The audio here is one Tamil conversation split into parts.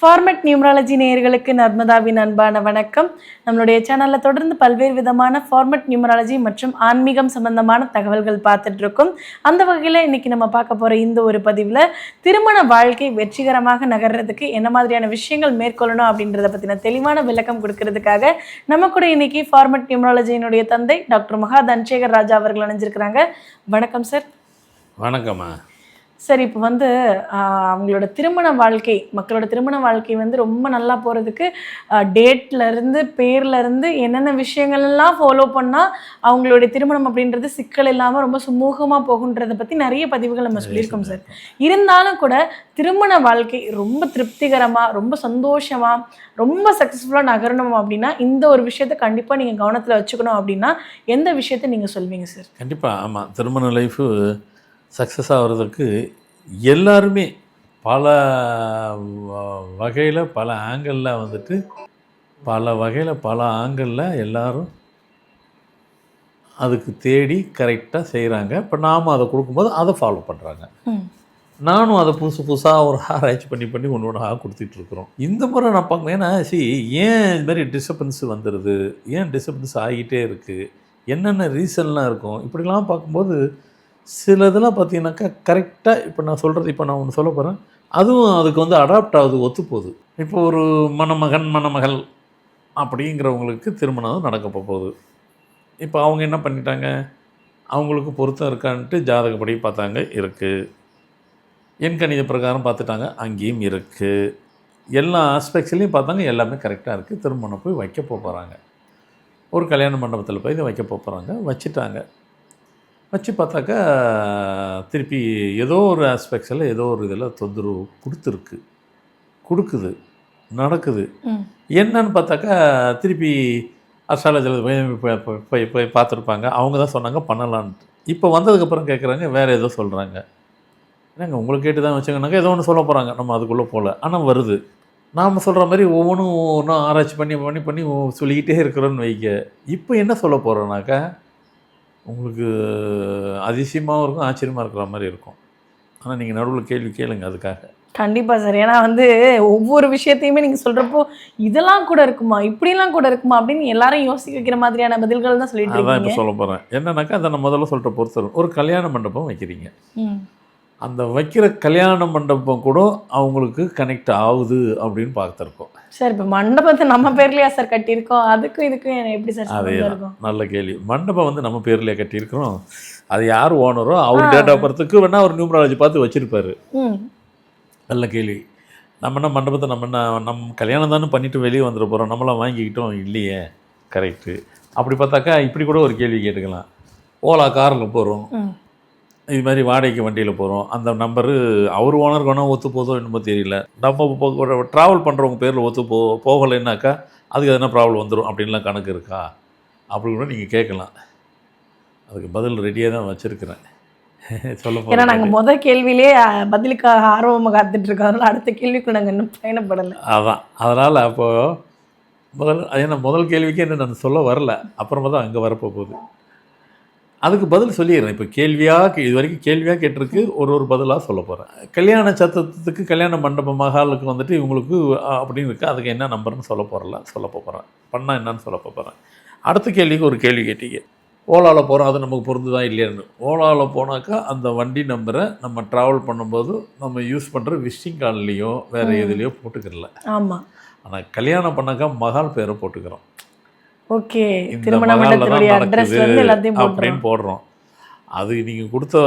ஃபார்மட் நியூமராலஜி நேயர்களுக்கு நர்மதாவின் அன்பான வணக்கம். நம்மளுடைய சேனலில் தொடர்ந்து பல்வேறு விதமான ஃபார்மட் நியூமராலஜி மற்றும் ஆன்மீகம் சம்பந்தமான தகவல்கள் பார்த்துட்டு இருக்கோம். அந்த வகையில் இன்னைக்கு நம்ம பார்க்க போகிற இந்த ஒரு பதிவில் திருமண வாழ்க்கை வெற்றிகரமாக நகர்றதுக்கு என்ன மாதிரியான விஷயங்கள் மேற்கொள்ளணும் அப்படின்றத பற்றின தெளிவான விளக்கம் கொடுக்கறதுக்காக நம்ம கூட இன்னைக்கு ஃபார்மட் நியூமராலஜியினுடைய தந்தை டாக்டர் மகா தனசேகர் ராஜா அவர்கள் இணைஞ்சிருக்கிறாங்க. வணக்கம் சார். வணக்கம்மா. சார், இப்போ அவங்களோட திருமண வாழ்க்கை, மக்களோட திருமண வாழ்க்கை ரொம்ப நல்லா போகிறதுக்கு டேட்லேருந்து பேர்லேருந்து என்னென்ன விஷயங்கள்லாம் ஃபாலோ பண்ணால் அவங்களுடைய திருமணம் அப்படின்றது சிக்கல் இல்லாமல் ரொம்ப சுமூகமாக போகுன்றதை பற்றி நிறைய பதிவுகள் நம்ம சொல்லியிருக்கோம் சார். இருந்தாலும் கூட திருமண வாழ்க்கை ரொம்ப திருப்திகரமாக, ரொம்ப சந்தோஷமாக, ரொம்ப சக்ஸஸ்ஃபுல்லாக நகரணும் அப்படின்னா இந்த ஒரு விஷயத்தை கண்டிப்பாக நீங்கள் கவனத்தில் வச்சுக்கணும் அப்படின்னா எந்த விஷயத்தை நீங்கள் சொல்வீங்க சார்? கண்டிப்பாக ஆமாம். திருமண லைஃபு சக்ஸஸ் ஆகிறதுக்கு எல்லாருமே பல வகையில் பல ஆங்கிளில் பல ஆங்கிளில் எல்லோரும் அதுக்கு தேடி கரெக்டாக செய்கிறாங்க. இப்போ நாம் அதை கொடுக்கும்போது அதை ஃபாலோ பண்ணுறாங்க. நானும் அதை புதுசாக ஒரு ஆராய்ச்சி பண்ணி ஒன்று ஒன்றாக கொடுத்துட்ருக்குறோம். இந்த முறை நான் பார்க்கணும். ஏன்னா ஏன் இது மாதிரி டிஸ்டர்பன்ஸ் வந்துடுது, ஏன் டிஸ்டர்பன்ஸ் ஆகிட்டே இருக்குது, என்னென்ன ரீசன்லாம் இருக்கும் இப்படிலாம் பார்க்கும்போது சில இதெல்லாம் பார்த்தீங்கன்னாக்கா கரெக்டாக இப்போ நான் ஒன்று சொல்ல போகிறேன், அதுவும் அதுக்கு அடாப்ட் ஆகுது, ஒத்து போகுது. இப்போ ஒரு மணமகள் அப்படிங்கிறவங்களுக்கு திருமணம் நடக்க போகுது. இப்போ அவங்க என்ன பண்ணிட்டாங்க, அவங்களுக்கு பொருத்தம் இருக்கான்ட்டு ஜாதகப்படி பார்த்தாங்க, இருக்குது. எண்கணித பிரகாரம் பார்த்துட்டாங்க, அங்கேயும் இருக்குது. எல்லா ஆஸ்பெக்ட்ஸ்லேயும் பார்த்தாங்க, எல்லாமே கரெக்டாக இருக்குது. திருமணம் போய் வைக்க போகிறாங்க. ஒரு கல்யாண மண்டபத்தில் போய் இதை வைக்க போகிறாங்க. வச்சு பார்த்தாக்கா திருப்பி ஏதோ ஒரு ஆஸ்பெக்ட்ஸில் ஏதோ ஒரு இதில் தொந்தரவு கொடுக்குது, நடக்குது. என்னன்னு பார்த்தாக்கா திருப்பி அஸ்ட்ராலஜியில் போய் பார்த்துருப்பாங்க. அவங்க தான் சொன்னாங்க பண்ணலான்ட்டு. இப்போ வந்ததுக்கப்புறம் கேட்குறாங்க, வேறு ஏதோ சொல்கிறாங்க. என்னங்க உங்களுக்கு கேட்டு தான் வச்சுக்கோனாக்கா ஏதோ ஒன்று சொல்ல போகிறாங்க, நம்ம அதுக்குள்ளே போகல. ஆனால் வருது. நாம் சொல்கிற மாதிரி ஒவ்வொன்றும் ஆராய்ச்சி பண்ணி சொல்லிக்கிட்டே இருக்கிறோன்னு வைக்க. இப்போ என்ன சொல்ல போகிறோன்னாக்கா உங்களுக்கு அதிசயமாகவும் இருக்கும், ஆச்சரியமாக இருக்கிற மாதிரி இருக்கும். ஆனால் நீங்கள் நடுவில் கேள்வி கேளுங்க அதுக்காக. கண்டிப்பாக சார். ஏன்னா ஒவ்வொரு விஷயத்தையுமே நீங்கள் சொல்கிறப்போ இதெல்லாம் கூட இருக்குமா, இப்படிலாம் கூட இருக்குமா அப்படின்னு எல்லாரும் யோசிக்க வைக்கிற மாதிரியான பதில்கள் தான் சொல்லிட்டு இருக்கீங்க. அதான் இப்போ சொல்ல போகிறேன். என்னன்னாக்கா அதை நான் முதல்ல சொல்கிற பொறுத்தரும் ஒரு கல்யாண மண்டபம் வைக்கிறீங்க. அந்த வைக்கிற கல்யாண மண்டபம் கூட அவங்களுக்கு கனெக்ட் ஆகுது அப்படின்னு பார்த்துருக்கோம். சார், இப்போ மண்டபத்தை நம்ம பேர்லையா சார் கட்டியிருக்கோம், அதுக்கும் இதுக்கும் எப்படி சார்? அதே தான், நல்ல கேள்வி. மண்டபம் நம்ம பேர்லையே கட்டியிருக்கிறோம். அது யார் ஓனரோ அவர் டேட் ஆஃப் பர்த்துக்கு வேணால் ஒரு நியூமராலஜி பார்த்து வச்சுருப்பாரு. நல்ல கேள்வி. நம்ம மண்டபத்தை நம்ம கல்யாணம் தானே பண்ணிவிட்டு வெளியே வந்துட போகிறோம், நம்மளாம் வாங்கிக்கிட்டோம் இல்லையே. கரெக்டு. அப்படி பார்த்தாக்கா இப்படி கூட ஒரு கேள்வி கேட்டுக்கலாம். ஓலா காரில் போகிறோம், இது மாதிரி வாடகைக்கு வண்டியில் போகிறோம். அந்த நம்பரு அவர் ஓனருக்கு வேணால் ஒத்து போதோ என்னமோ தெரியல. நம்ம ட்ராவல் பண்ணுறவங்க பேரில் ஒத்து போகலைன்னாக்கா அதுக்கு எதனா ப்ராப்ளம் வந்துடும் அப்படின்லாம் கணக்கு இருக்கா அப்படி கூட நீங்கள் கேட்கலாம். அதுக்கு பதில் ரெடியாக தான் வச்சுருக்கிறேன் சொல்ல போகிறேன். ஏன்னா நாங்கள் முதல் கேள்வியிலே பதிலுக்காக ஆர்வமாக காத்துட்ருக்கோம், அடுத்த கேள்விக்கு நாங்கள் இன்னும் பயணப்படலை. அதனால் அப்போது முதல் கேள்விக்கே என்ன நான் சொல்ல வரல, அப்புறமா தான் அங்கே வரப்போகுது. அதுக்கு பதில் சொல்லிடுறேன். இப்போ இது வரைக்கும் கேள்வியாக கேட்டிருக்கு, ஒரு பதிலாக சொல்ல போகிறேன். கல்யாண சத்தத்துக்கு கல்யாண மண்டப மகாலுக்கு இவங்களுக்கு அப்படின்னு இருக்குது. அதுக்கு என்ன நம்பர்னு சொல்ல போகிறேன். பண்ணால் என்னன்னு சொல்ல போகிறேன். அடுத்த கேள்விக்கு ஒரு கேள்வி கேட்டீங்க, ஓலாவில் போகிறோம், அது நமக்கு பொருந்துதான் இல்லையான்னு. ஓலாவில் போனாக்கா அந்த வண்டி நம்பரை நம்ம ட்ராவல் பண்ணும்போது நம்ம யூஸ் பண்ணுற விசிட்டிங் கார்ட்லேயோ வேறு எதுலேயோ போட்டுக்கிறல. ஆமாம். ஆனால் கல்யாணம் பண்ணாக்கா மகால் பேரை போட்டுக்கிறோம். ஓகே, திருமண மண்டபத்துடைய அட்ரஸ் எல்லாத்தையும் அப்படின்னு போடுறோம். அது நீங்கள் கொடுத்த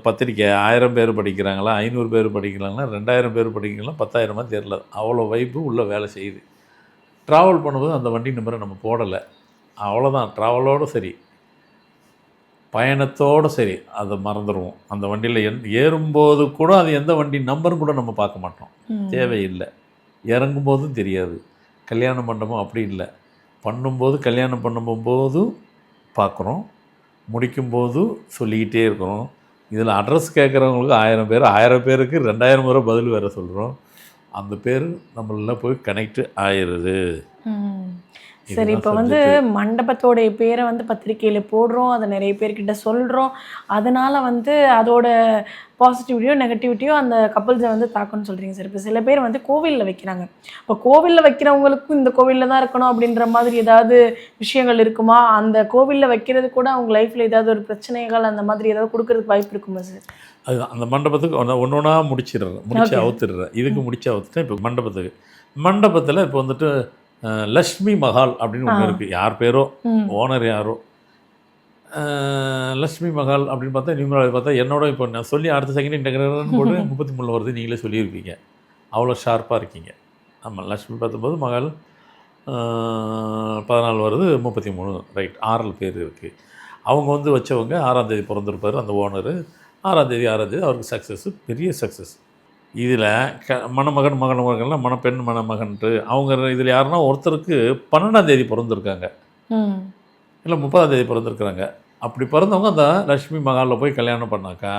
பத்திரிக்கை 1000 பேர் படிக்கிறாங்களா, 500 பேர் படிக்கிறாங்களா, 2000 பேர் படிக்கிறாங்களா, 10,000 தெரியல, அவ்வளோ வைப்பு உள்ள வேலை செய்யுது. ட்ராவல் பண்ணும்போது அந்த வண்டி நம்பரை நம்ம போடலை, அவ்வளோதான். ட்ராவலோடு சரி, பயணத்தோடு சரி, அதை மறந்துடுவோம். அந்த வண்டியில் ஏறும்போது கூட அது எந்த வண்டி நம்பரும் கூட நம்ம பார்க்க மாட்டோம், தேவையில்லை. இறங்கும்போதும் தெரியாது. கல்யாண மண்டபம் அப்படி இல்லை. கல்யாணம் பண்ணும்போது பார்க்குறோம், முடிக்கும்போது சொல்லிக்கிட்டே இருக்கிறோம். இதில் அட்ரஸ் கேட்குறவங்களுக்கு 1000 பேருக்கு 2000 முறை பதில் வேறு சொல்கிறோம். அந்த பேர் நம்மள போய் கனெக்ட் ஆயிடுது. சரி, இப்போ வந்து மண்டபத்தோடைய பேரை வந்து பத்திரிக்கையில் போடுறோம், அதை நிறைய பேர்கிட்ட சொல்கிறோம், அதனால் வந்து அதோட பாசிட்டிவிட்டியோ நெகட்டிவிட்டியோ அந்த கப்புள்ஸை வந்து தாக்கும்னு சொல்கிறீங்க சார். இப்போ சில பேர் வந்து கோவிலில் வைக்கிறாங்க. இப்போ கோவிலில் வைக்கிறவங்களுக்கும் இந்த கோவிலில் தான் இருக்கணும் அப்படின்ற மாதிரி ஏதாவது விஷயங்கள் இருக்குமா? அந்த கோவிலில் வைக்கிறது கூட அவங்க லைஃப்பில் ஏதாவது ஒரு பிரச்சனைகள் அந்த மாதிரி ஏதாவது கொடுக்கறதுக்கு வாய்ப்பு இருக்குமா சார்? அது அந்த மண்டபத்துக்கு ஒன்று ஒன்றா முடிச்சு அவுத்துடுறேன். இதுக்கு முடிச்சு அவுத்துட்டேன். இப்போ மண்டபத்தில் இப்போ வந்துட்டு லக்ஷ்மி மஹால் அப்படின்னு ஒன்று இருக்குது. யார் பேரோ, ஓனர் யாரோ, லக்ஷ்மி மஹால் அப்படின்னு பார்த்தா நியூமராலஜி பார்த்தா என்னோட இப்போ நான் சொல்லி அடுத்த செகண்ட் டெக்கரேஷன் போட்டு 33 வருது, நீங்களே சொல்லியிருப்பீங்க. அவ்வளோ ஷார்ப்பாக இருக்கீங்க. ஆமாம், லக்ஷ்மி 19, மஹால் 14 வருது, 33 ரைட். 6 பேர் இருக்குது. அவங்க வந்து வச்சவங்க 6ஆம் தேதி பிறந்திருப்பார் அந்த ஓனரு. 6ஆம் தேதி அவருக்கு சக்ஸஸ், பெரிய சக்ஸஸ். இதில் மணமகன் மகன்லாம் மணப்பெண் மணமகன்ட்டு அவங்க இதில் யாருன்னா ஒருத்தருக்கு 12ஆம் தேதி பிறந்திருக்காங்க, இல்லை 30ஆம் தேதி பிறந்திருக்கிறாங்க. அப்படி பிறந்தவங்க அந்த லக்ஷ்மி மஹாலில் போய் கல்யாணம் பண்ணாக்கா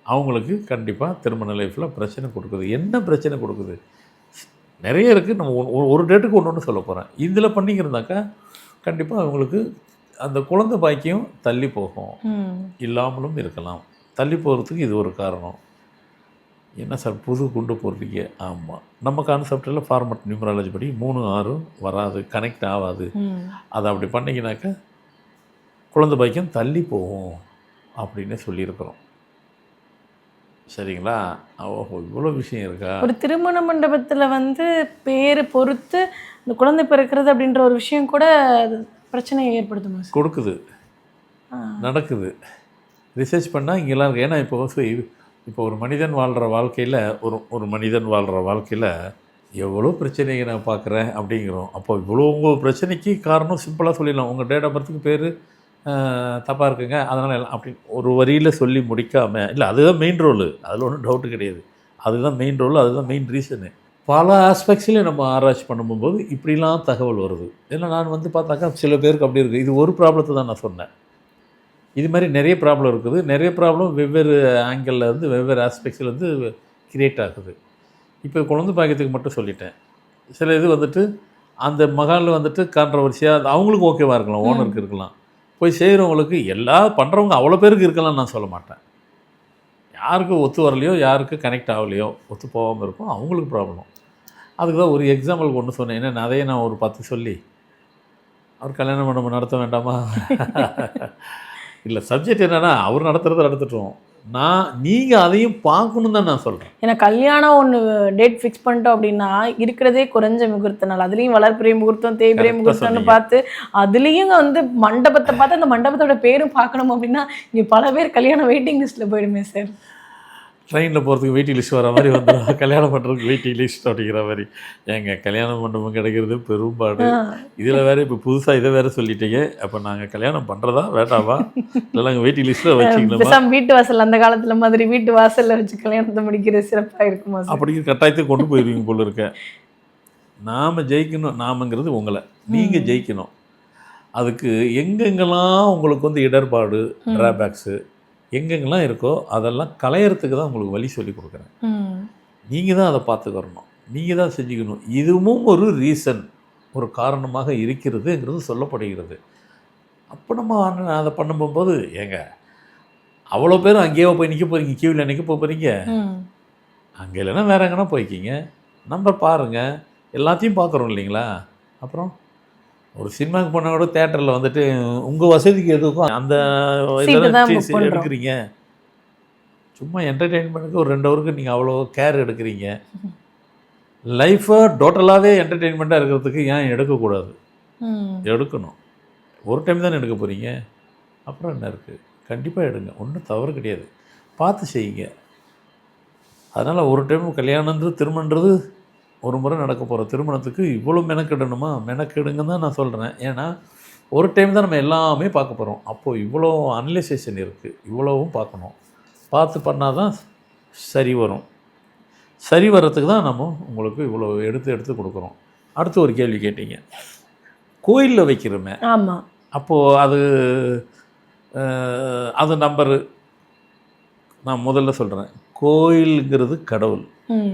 அவங்களுக்கு கண்டிப்பாக திருமண லைஃப்பில் பிரச்சனை கொடுக்குது. என்ன பிரச்சனை கொடுக்குது? நிறைய இருக்குது. நம்ம ஒரு டேட்டுக்கு ஒன்று சொல்ல போகிறேன். இதில் பண்ணிக்கிறதாக்கா கண்டிப்பாக அவங்களுக்கு அந்த குழந்தை பாக்கியம் தள்ளி போகும், இல்லாமலும் இருக்கலாம். தள்ளி போகிறதுக்கு இது ஒரு காரணம். என்ன சார் புது குண்டு போடுறீங்க? ஆமாம், நம்ம கான்செப்டில் ஃபார்மட் நியூமராலஜி படி 3, 6 வராது, கனெக்ட் ஆகாது. அதை அப்படி பண்ணிங்கனாக்கா குழந்தை பாக்கியம் தள்ளி போகும் அப்படின்னு சொல்லியிருக்கிறோம். சரிங்களா? ஓஹோ, இவ்வளோ விஷயம் இருக்கா? ஒரு திருமண மண்டபத்தில் வந்து பேர் பொறுத்து இந்த குழந்தை பிறக்கிறது அப்படின்ற ஒரு விஷயம் கூட பிரச்சனையை ஏற்படுத்துமா சார்? கொடுக்குது, நடக்குது. ரிசர்ச் பண்ணால் இங்கெல்லாம் இருக்குது. ஏன்னா இப்போ ஒரு மனிதன் வாழ்கிற வாழ்க்கையில் ஒரு மனிதன் வாழ்கிற வாழ்க்கையில் எவ்வளோ பிரச்சனையை நான் பார்க்குறேன் அப்படிங்கிறோம். அப்போ இவ்வளோ உங்கள் பிரச்சனைக்கு காரணம் சிம்பிளாக சொல்லிடலாம். உங்கள் டேட் ஆஃப் பர்த்துக்கு பேர் தப்பாக இருக்குங்க, அதனால் எல்லாம் அப்படி ஒரு வரியில் சொல்லி முடிக்காமல், இல்லை அதுதான் மெயின் ரோலு, அதில் ஒன்றும் டவுட்டு கிடையாது. அதுதான் மெயின் ரோலு, அதுதான் மெயின் ரீசனு. பல ஆஸ்பெக்ட்ஸ்லேயும் நம்ம ஆராய்ச்சி பண்ணும்போது இப்படிலாம் தகவல் வருது. ஏன்னா நான் வந்து பார்த்தாக்கா சில பேருக்கு அப்படி இருக்குது. இது ஒரு ப்ராப்ளத்தை தான் நான் சொன்னேன். இது மாதிரி நிறைய ப்ராப்ளம் இருக்குது. நிறைய ப்ராப்ளம் வெவ்வேறு ஆங்கிளில் இருந்து வெவ்வேறு ஆஸ்பெக்ட்ஸ்லேருந்து கிரியேட் ஆகுது. இப்போ குழந்தை பாக்கியத்துக்கு மட்டும் சொல்லிட்டேன். சில இது வந்துட்டு அந்த மகாலில் வந்துட்டு கான்ட்ரவர்சியாக அவங்களுக்கு ஓகேவாக இருக்கலாம், ஓனருக்கு இருக்கலாம். போய் செய்கிறவங்களுக்கு பண்ணுறவங்க அவ்வளோ பேருக்கு இருக்கலாம் நான் சொல்ல மாட்டேன். யாருக்கு ஒத்து வரலையோ, யாருக்கு கனெக்ட் ஆகலையோ, ஒத்து போகாமல் இருக்கும், அவங்களுக்கு ப்ராப்ளம். அதுக்கு தான் ஒரு எக்ஸாம்பிளுக்கு ஒன்று சொன்னேன். ஏன்னா அதையே நான் ஒரு 10 சொல்லி அவர் கல்யாணம் நம்ம நடத்த வேண்டாமா? இல்லை, சப்ஜெக்ட் என்னென்னா அவர் நடத்துகிறத நடத்திட்டோம். நீங்கள் அதையும் பார்க்கணும் தான் நான் சொல்கிறேன். ஏன்னா கல்யாணம் ஒன்று டேட் ஃபிக்ஸ் பண்ணிட்டோம் அப்படின்னா இருக்கிறதே குறைஞ்ச முகூர்த்த நாள். அதுலேயும் வளர்பிறை முகூர்த்தம், தேய்பிறை முகூர்த்தம்னு பார்த்து அதுலேயும் வந்து மண்டபத்தை பார்த்து அந்த மண்டபத்தோட பேரும் பார்க்கணும் அப்படின்னா இங்கே பல பேர் கல்யாணம் வெயிட்டிங் லிஸ்ட்டில் போயிடுமே சார். ட்ரெயினில் போகிறதுக்கு வெயிட்டிங் லிஸ்ட் வர மாதிரி வந்துடும், கல்யாணம் பண்ணுறதுக்கு வெயிட்டிங் லிஸ்ட் அப்படிங்கிற மாதிரி. ஏங்க கல்யாணம் மண்டபம் கிடைக்கிறது பெரும்பாடு. இதில் வேறு இப்போ புதுசாக இதை வேறு சொல்லிட்டீங்க. அப்போ நாங்கள் கல்யாணம் பண்ணுறதா வேண்டாமா? இல்லை நாங்கள் வெயிட்டிங் லிஸ்ட்டில் வச்சுக்கலாம். வீட்டு வாசல் அந்த காலத்தில் மாதிரி வீட்டு வாசலில் வச்சு கல்யாணத்தை முடிக்கிறது சிறப்பாக இருக்குமா? அப்படிங்கிற கட்டாயத்தை கொண்டு போயிடுவீங்க போல இருக்கேன். நாம் ஜெயிக்கணும். நாமங்கிறது உங்களை, நீங்கள் ஜெயிக்கணும். அதுக்கு எங்கெங்கெல்லாம் உங்களுக்கு வந்து இடர்பாடு, ட்ராபேக்ஸு எங்கெங்கெல்லாம் இருக்கோ அதெல்லாம் களையறதுக்கு தான் உங்களுக்கு வழி சொல்லி கொடுக்குறேன். நீங்கள் தான் அதை பார்த்துக்கிறணும், நீங்கள் தான் செஞ்சுக்கணும். இதுவும் ஒரு ரீசன், ஒரு காரணமாக இருக்கிறதுங்கிறது சொல்லப்படுகிறது. அப்போ நம்ம அதை பண்ணும்போது ஏங்க அவ்வளோ பேர் அங்கேயோ போய் நிற்க போகிறீங்க, கியூவில் நிற்க போகிறீங்க. அங்கே இல்லைன்னா வேறு எங்கன்னா போய்க்கிங்க. நம்பர் பாருங்கள், எல்லாத்தையும் பார்க்குறோம் இல்லைங்களா? அப்புறம் ஒரு சினிமாவுக்கு போனால் கூட தேட்டரில் வந்துட்டு உங்கள் வசதிக்கு எதுக்கும் அந்த இதெல்லாம் எடுக்கிறீங்க. சும்மா என்டர்டெயின்மெண்ட்டுக்கு ஒரு 2 ஹவருக்கு நீங்கள் அவ்வளோ கேர் எடுக்கிறீங்க. லைஃப்பை டோட்டலாகவே என்டர்டெயின்மெண்ட்டாக இருக்கிறதுக்கு ஏன் எடுக்கக்கூடாது? எடுக்கணும். ஒரு டைம் தானே எடுக்க போகிறீங்க, அப்புறம் என்ன இருக்குது? கண்டிப்பாக எடுங்க, ஒன்றும் தவறு கிடையாது. பார்த்து செய்யுங்க. அதனால் ஒரு டைம் கல்யாணன்றது திருமணன்றது ஒரு முறை நடக்க போகிற திருமணத்துக்கு இவ்வளோ மெனக்கெடணுமா? மெனக்கெடுங்க தான் நான் சொல்கிறேன். ஏன்னா ஒரு டைம் தான் நம்ம எல்லாமே பார்க்க போகிறோம். அப்போது இவ்வளோ அனலைசேஷன் இருக்குது, இவ்வளவும் பார்க்கணும். பார்த்து பண்ணால் தான் சரி வரும். சரி வர்றதுக்கு தான் நம்ம உங்களுக்கு இவ்வளோ எடுத்து கொடுக்குறோம். அடுத்து ஒரு கேள்வி கேட்டீங்க, கோயிலில் வைக்கிறோமே. ஆமாம், அப்போது அது நம்பரு நான் முதல்ல சொல்கிறேன். கோயிலுங்கிறது கடவுள்.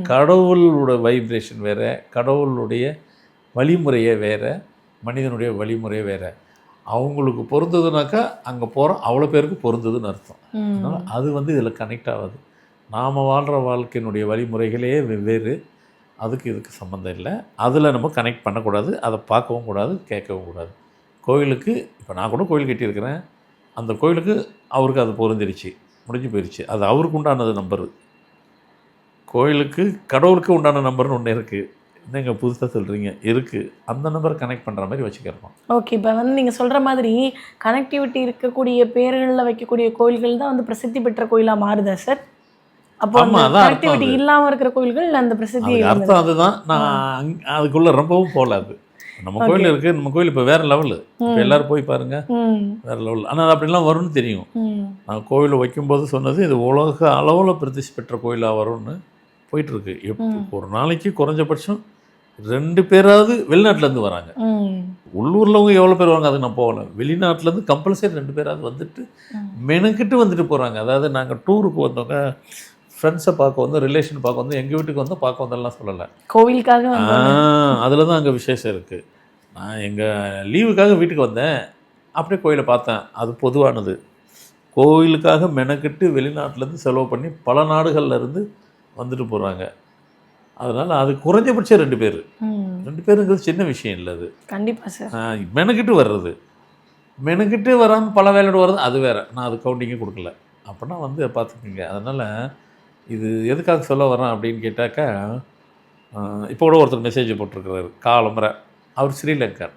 கடவுளோட வைப்ரேஷன் வேறு, கடவுளுடைய வழிமுறையே வேறு, மனிதனுடைய வழிமுறை வேறு. அவங்களுக்கு பொருந்ததுனாக்கா அங்கே போகிறோம், அவ்வளோ பேருக்கு பொருந்ததுன்னு அர்த்தம். அதனால் அது வந்து இதில் கனெக்ட் ஆகாது. நாம் வாழ்கிற வாழ்க்கையினுடைய வழிமுறைகளே வெவ்வேறு. அதுக்கு இதுக்கு சம்மந்தம் இல்லை. அதில் நம்ம கனெக்ட் பண்ணக்கூடாது, அதை பார்க்கவும் கூடாது, கேட்கவும் கூடாது. கோயிலுக்கு இப்போ நான் கூட கோயில் கட்டியிருக்கிறேன், அந்த கோயிலுக்கு அவருக்கு அது பொருந்திருச்சு, முடிஞ்சு போயிடுச்சு. அது அவருக்கு உண்டானது நம்பரு. கோயிலுக்கு கடவுளுக்கு உண்டான நம்பர்னு ஒன்று இருக்குது. என்னங்க புதுசாக சொல்கிறீங்க? இருக்குது. அந்த நம்பரை கனெக்ட் பண்ணுற மாதிரி வச்சுக்கிறோம். ஓகே. இப்போ வந்து நீங்கள் சொல்கிற மாதிரி கனெக்டிவிட்டி இருக்கக்கூடிய பேர்களில் வைக்கக்கூடிய கோயில்கள் தான் வந்து பிரசித்தி பெற்ற கோயிலாக மாறுதா சார்? அப்போ அந்த கனெக்டிவிட்டி இல்லாமல் இருக்கிற கோயில்கள் அந்த பிரசித்தி அர்த்தம் அதுதான். நான் அதுக்குள்ளே ரொம்பவும் போகல. அது நம்ம கோயில் இருக்குது, நம்ம கோயில் இப்போ வேறு லெவலு. இப்போ எல்லோரும் போய் பாருங்கள், வேறு லெவல். ஆனால் அப்படிலாம் வரும்னு தெரியும். நான் கோயிலை வைக்கும்போது சொன்னது இது உலக அளவில் பிரதிஷ்டை பெற்ற கோயிலாக வரும்னு போயிட்டுருக்கு. ஒரு நாளைக்கு குறைஞ்சபட்சம் 2 பேராவது வெளிநாட்டிலேருந்து வராங்க. உள்ளூர்லவங்க எவ்வளோ பேர் வராங்க அதுக்கு நான் போகல. வெளிநாட்டிலேருந்து கம்பல்சரி 2 பேராவது வந்துட்டு மெனக்கிட்டு வந்துட்டு போகிறாங்க. அதாவது நாங்கள் டூருக்கு வந்தவங்க ஃப்ரெண்ட்ஸை பார்க்க வந்து, ரிலேஷன் பார்க்க வந்து, எங்கள் வீட்டுக்கு வந்து பார்க்க வந்தெல்லாம் சொல்லலை, கோவிலுக்காக. அதில் தான் அங்கே விசேஷம் இருக்குது. நான் எங்கள் லீவுக்காக வீட்டுக்கு வந்தேன், அப்படியே கோயிலை பார்த்தேன். அது பொதுவானது. கோயிலுக்காக மெனக்கிட்டு வெளிநாட்டிலேருந்து செலவு பண்ணி பல நாடுகள்லேருந்து வந்துட்டு போகிறாங்க. அதனால் அது குறைஞ்சபட்சம் 2 பேர். 2 பேருங்கிறது சின்ன விஷயம் இல்லை. அது கண்டிப்பாக சார். மெனக்கிட்டு வர்றது, மெனக்கிட்டு வராமல் பல வேலையோடு வர்றது அது வேறு. நான் அது கவுண்டிங்கே கொடுக்கல. அப்படின்னா வந்து பார்த்துக்கோங்க. அதனால் இது எதுக்காக சொல்ல வரேன் அப்படின்னு கேட்டாக்கா, இப்போ கூட ஒருத்தர் மெசேஜ் போட்டிருக்கிறாரு காலம்பரை. அவர் ஸ்ரீலங்கா,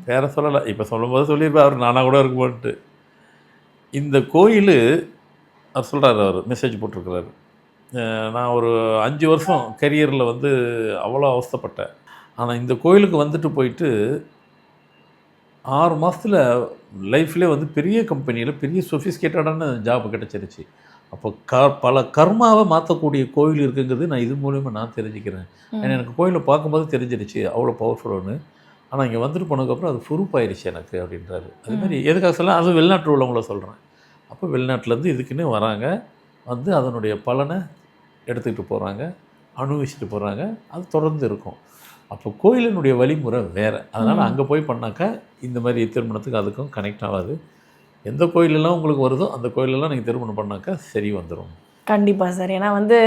வேறு சொல்லலை. இப்போ சொல்லும்போது சொல்லியிருப்பார் அவர் நானாக கூட இருக்கும்போன்ட்டு. இந்த கோயில் அவர் சொல்கிறார், அவர் மெசேஜ் போட்டிருக்கிறாரு, நான் ஒரு 5 வருஷம் கரியரில் வந்து அவ்வளோ அவஸ்தைப்பட்டேன். ஆனால் இந்த கோயிலுக்கு வந்துட்டு போயிட்டு 6 மாதத்தில் லைஃப்லேயே வந்து பெரிய கம்பெனியில் பெரிய சொஃபிஸ்கேட்டடான ஜாப் கிடச்சிருச்சு. அப்போ பல கர்மாவை மாற்றக்கூடிய கோயில் இருக்குங்கிறது நான் இது மூலிமா நான் தெரிஞ்சுக்கிறேன். ஏன்னா எனக்கு கோயிலை பார்க்கும்போது தெரிஞ்சிருச்சு அவ்வளோ பவர்ஃபுல்லுன்னு. ஆனால் இங்கே வந்துட்டு போனதுக்கப்புறம் அது ப்ரூஃப் எனக்கு அப்படின்றாரு. அதுமாதிரி எதுக்காக சொல்ல, அது வெளிநாட்டில் உள்ளவங்கள சொல்கிறேன். அப்போ வெளிநாட்டிலேருந்து இதுக்குன்னு வராங்க, வந்து அதனுடைய பலனை எடுத்துக்கிட்டு போகிறாங்க, அனுபவிச்சுட்டு போகிறாங்க. அது தொடர்ந்து இருக்கும். அப்போ கோயிலினுடைய வழிமுறை வேறு. அதனால் அங்கே போய் பண்ணாக்கா இந்த மாதிரி திருமணத்துக்கு அதுக்கும் கனெக்ட் ஆகாது. எந்த கோயிலெல்லாம் உங்களுக்கு வருதோ அந்த கோயிலெல்லாம் நீங்கள் திருமணம் பண்ணாக்கா சரி வந்துடும். கண்டிப்பாக சார். ஏன்னா வந்து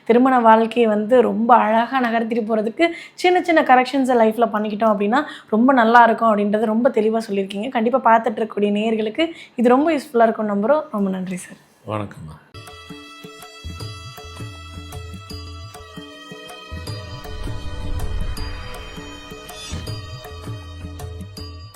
திருமண வாழ்க்கையை வந்து ரொம்ப அழகாக நகர்த்திட்டு போகிறதுக்கு சின்ன சின்ன கரெக்ஷன்ஸை லைஃப்பில் பண்ணிக்கிட்டோம் அப்படின்னா ரொம்ப நல்லா இருக்கும் அப்படின்றது ரொம்ப தெளிவாக சொல்லியிருக்கீங்க. கண்டிப்பாக பார்த்துட்டு இருக்கக்கூடிய நேயர்களுக்கு இது ரொம்ப யூஸ்ஃபுல்லாக இருக்கும் நம்புகிறோம். ரொம்ப நன்றி சார். வணக்கம்மா.